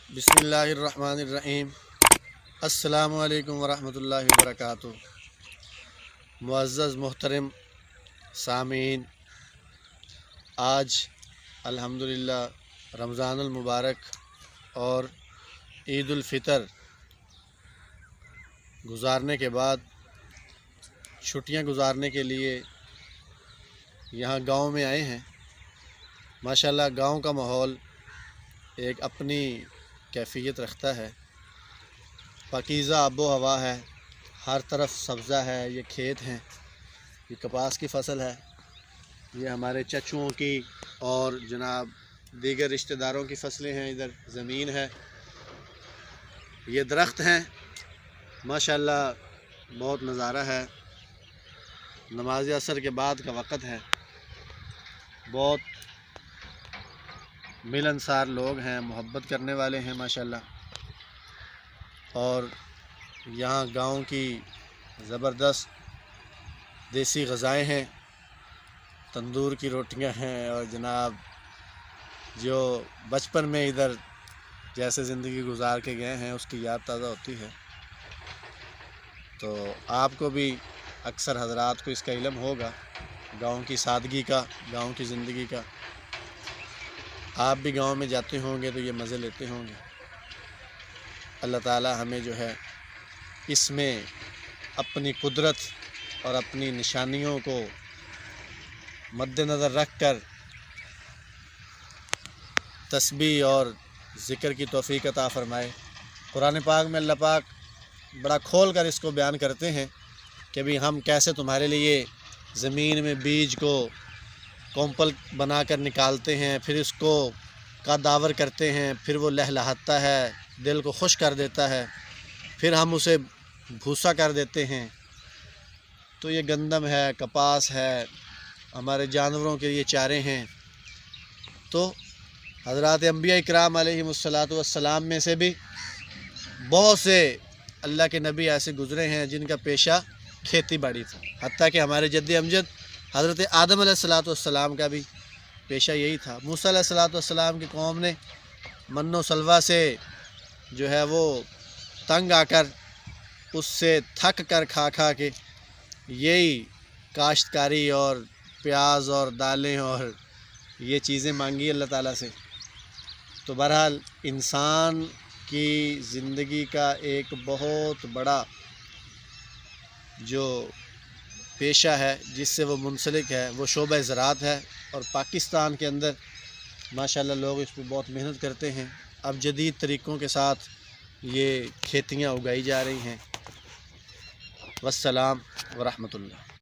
بسم اللہ الرحمن الرحیم۔ السلام علیکم ورحمۃ اللہ وبرکاتہ۔ معزز محترم سامعین، آج الحمدللہ رمضان المبارک اور عید الفطر گزارنے کے بعد چھٹیاں گزارنے کے لیے یہاں گاؤں میں آئے ہیں۔ ماشاءاللہ گاؤں کا ماحول ایک اپنی کیفیت رکھتا ہے، پاکیزہ آب و ہوا ہے، ہر طرف سبزہ ہے، یہ کھیت ہیں، یہ کپاس کی فصل ہے، یہ ہمارے چچوؤں کی اور جناب دیگر رشتہ داروں کی فصلیں ہیں، ادھر زمین ہے، یہ درخت ہیں، ماشاءاللہ بہت نظارہ ہے۔ نماز عصر کے بعد کا وقت ہے، بہت ملنسار لوگ ہیں، محبت کرنے والے ہیں ماشاءاللہ، اور یہاں گاؤں کی زبردست دیسی غذائیں ہیں، تندور کی روٹیاں ہیں، اور جناب جو بچپن میں ادھر جیسے زندگی گزار کے گئے ہیں اس کی یاد تازہ ہوتی ہے۔ تو آپ کو بھی اکثر حضرات کو اس کا علم ہوگا، گاؤں کی سادگی کا، گاؤں کی زندگی کا۔ آپ بھی گاؤں میں جاتے ہوں گے تو یہ مزے لیتے ہوں گے۔ اللہ تعالی ہمیں جو ہے اس میں اپنی قدرت اور اپنی نشانیوں کو مد نظر رکھ کر تسبیح اور ذکر کی توفیق عطا فرمائے۔ قرآن پاک میں اللہ پاک بڑا کھول کر اس کو بیان کرتے ہیں کہ بھی ہم کیسے تمہارے لیے زمین میں بیج کو کومپل بنا کر نکالتے ہیں، پھر اس کو داور کرتے ہیں، پھر وہ لہلہاتا ہے، دل کو خوش کر دیتا ہے، پھر ہم اسے بھوسا کر دیتے ہیں۔ تو یہ گندم ہے، کپاس ہے، ہمارے جانوروں کے لیے چارے ہیں۔ تو حضرات انبیاء اکرام علیہم السلام میں سے بھی بہت سے اللہ کے نبی ایسے گزرے ہیں جن کا پیشہ کھیتی باڑی تھا، حتیٰ کہ ہمارے جد امجد حضرت آدم علیہ السلام کا بھی پیشہ یہی تھا۔ موسیٰ علیہ السلام کی قوم نے من و سلوہ سے جو ہے وہ تنگ آ کر، اس سے تھک کر کھا کے یہی کاشتکاری اور پیاز اور دالیں اور یہ چیزیں مانگی اللہ تعالیٰ سے۔ تو بہرحال انسان کی زندگی کا ایک بہت بڑا جو پیشہ ہے جس سے وہ منسلک ہے وہ شعبہ زراعت ہے، اور پاکستان کے اندر ماشاءاللہ لوگ اس پہ بہت محنت کرتے ہیں۔ اب جدید طریقوں کے ساتھ یہ کھیتیاں اگائی جا رہی ہیں۔ والسلام ورحمۃ اللہ۔